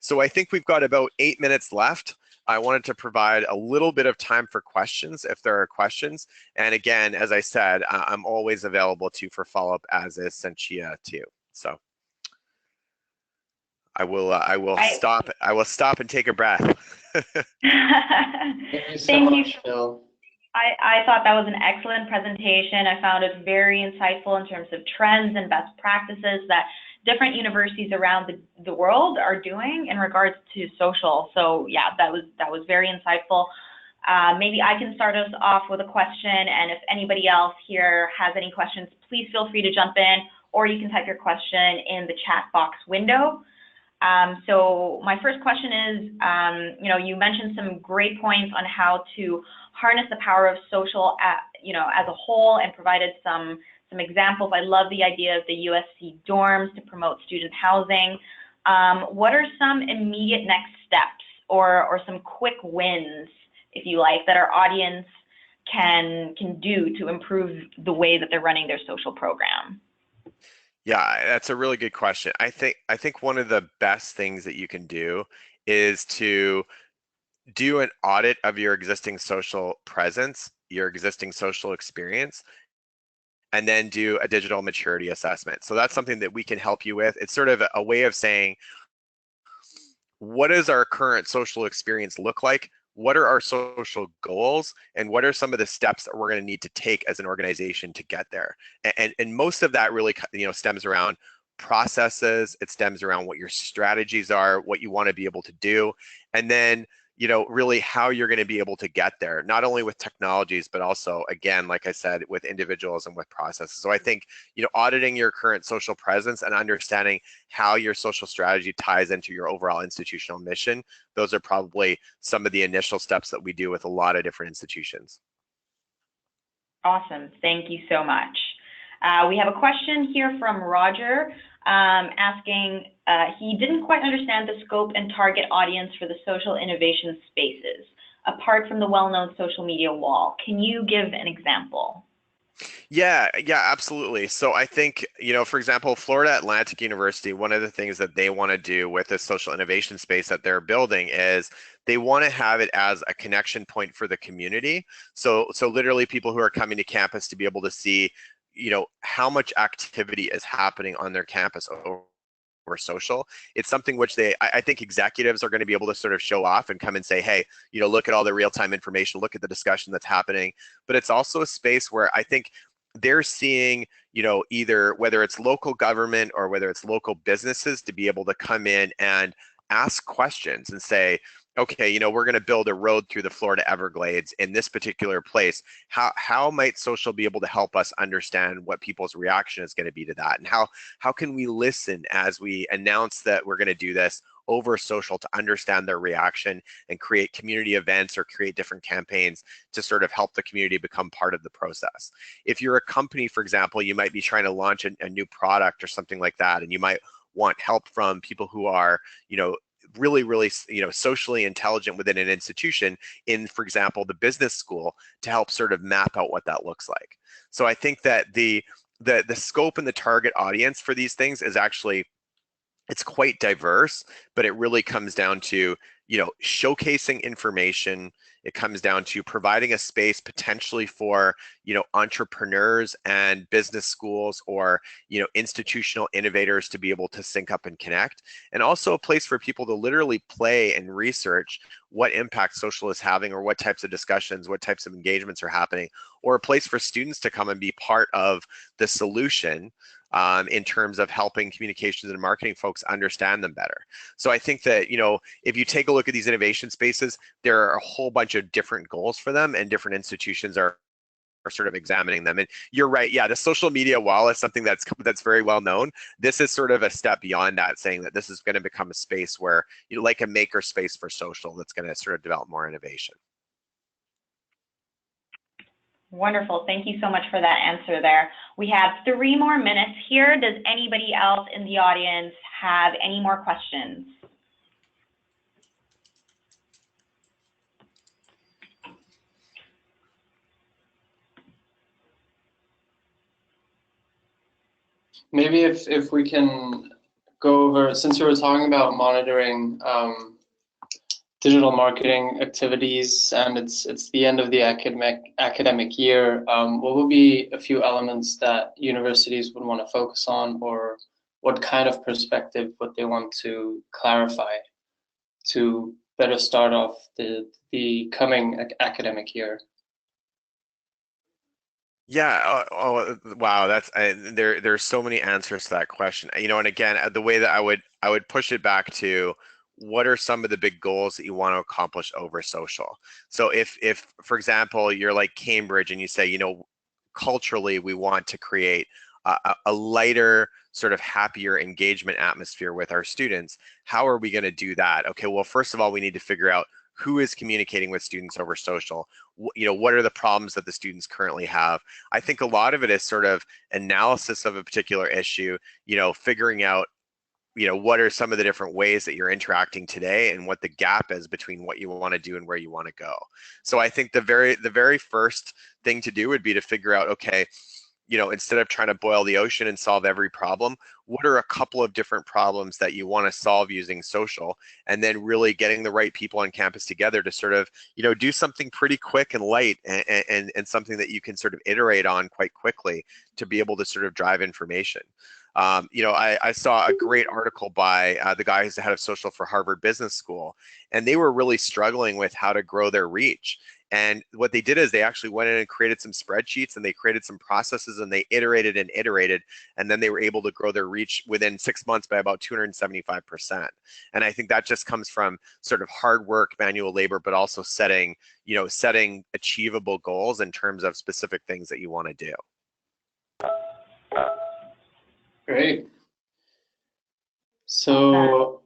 So I think we've got about 8 minutes left. I wanted to provide a little bit of time for questions if there are questions. And again, as I said, I'm always available for follow-up, as is Sanchia too. So I will stop and take a breath. Thank you so Thank much, you. Phil. I thought that was an excellent presentation. I found it very insightful in terms of trends and best practices that different universities around the world are doing in regards to social. So yeah, that was very insightful. Maybe I can start us off with a question, and if anybody else here has any questions, please feel free to jump in, or you can type your question in the chat box window. So my first question is, you mentioned some great points on how to harness the power of social, as a whole, and provided some examples. I love the idea of the USC dorms to promote student housing. What are some immediate next steps or some quick wins, if you like, that our audience can do to improve the way that they're running their social program? Yeah, that's a really good question. I think one of the best things that you can do is to do an audit of your existing social presence, your existing social experience, and then do a digital maturity assessment. So that's something that we can help you with. It's sort of a way of saying, what does our current social experience look like? What are our social goals, and what are some of the steps that we're going to need to take as an organization to get there? And most of that really, stems around processes. It stems around what your strategies are, what you want to be able to do, and then really how you're going to be able to get there, not only with technologies, but also, again, like I said, with individuals and with processes. So I think, auditing your current social presence and understanding how your social strategy ties into your overall institutional mission, those are probably some of the initial steps that we do with a lot of different institutions. Awesome. Thank you so much. We have a question here from Roger asking, he didn't quite understand the scope and target audience for the social innovation spaces, apart from the well-known social media wall. Can you give an example? Yeah, absolutely. So I think, for example, Florida Atlantic University, one of the things that they want to do with this social innovation space that they're building is they want to have it as a connection point for the community. So literally people who are coming to campus to be able to see, how much activity is happening on their campus over social. It's something which I think executives are going to be able to sort of show off and come and say, hey, look at all the real-time information, look at the discussion that's happening. But it's also a space where I think they're seeing, either whether it's local government or whether it's local businesses to be able to come in and ask questions and say, okay, we're going to build a road through the Florida Everglades in this particular place. How might social be able to help us understand what people's reaction is going to be to that? And how can we listen as we announce that we're going to do this over social to understand their reaction and create community events or create different campaigns to sort of help the community become part of the process. If you're a company, for example, you might be trying to launch a new product or something like that, and you might want help from people who are, really, socially intelligent within an institution in, for example, the business school to help sort of map out what that looks like. So I think that the scope and the target audience for these things is actually, it's quite diverse, but it really comes down to, showcasing information. It comes down to providing a space potentially for, entrepreneurs and business schools or, institutional innovators to be able to sync up and connect. And also a place for people to literally play and research what impact social is having or what types of discussions, what types of engagements are happening, or a place for students to come and be part of the solution in terms of helping communications and marketing folks understand them better. So I think that, if you take a look at these innovation spaces, there are a whole bunch of different goals for them, and different institutions are sort of examining them. And you're right, yeah, the social media wall is something that's very well known. This is sort of a step beyond that, saying that this is going to become a space where, like a maker space for social, that's going to sort of develop more innovation. Wonderful. Thank you so much for that answer there. We have 3 more minutes here. Does anybody else in the audience have any more questions? Maybe if we can go over, since you were talking about monitoring digital marketing activities, and it's the end of the academic year, what would be a few elements that universities would want to focus on, or what kind of perspective would they want to clarify to better start off the coming academic year? Yeah. Wow. There's so many answers to that question. And again, the way that I would push it back to, what are some of the big goals that you want to accomplish over social? So if for example, you're like Cambridge and you say, culturally, we want to create a lighter, sort of happier engagement atmosphere with our students. How are we going to do that? Okay, well, first of all, we need to figure out who is communicating with students over social. What are the problems that the students currently have? I think a lot of it is sort of analysis of a particular issue, figuring out, what are some of the different ways that you're interacting today and what the gap is between what you want to do and where you want to go. So I think the very first thing to do would be to figure out, okay, instead of trying to boil the ocean and solve every problem, what are a couple of different problems that you want to solve using social? And then really getting the right people on campus together to sort of, do something pretty quick and light and something that you can sort of iterate on quite quickly to be able to sort of drive information. I saw a great article by the guy who's the head of social for Harvard Business School, and they were really struggling with how to grow their reach. And what they did is they actually went in and created some spreadsheets, and they created some processes, and they iterated and iterated, and then they were able to grow their reach within 6 months by about 275%. And I think that just comes from sort of hard work, manual labor, but also setting achievable goals in terms of specific things that you want to do. Great. So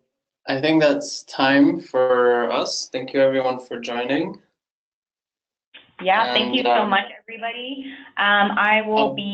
I think that's time for us. Thank you everyone for joining. Yeah, thank you so much, everybody. I will be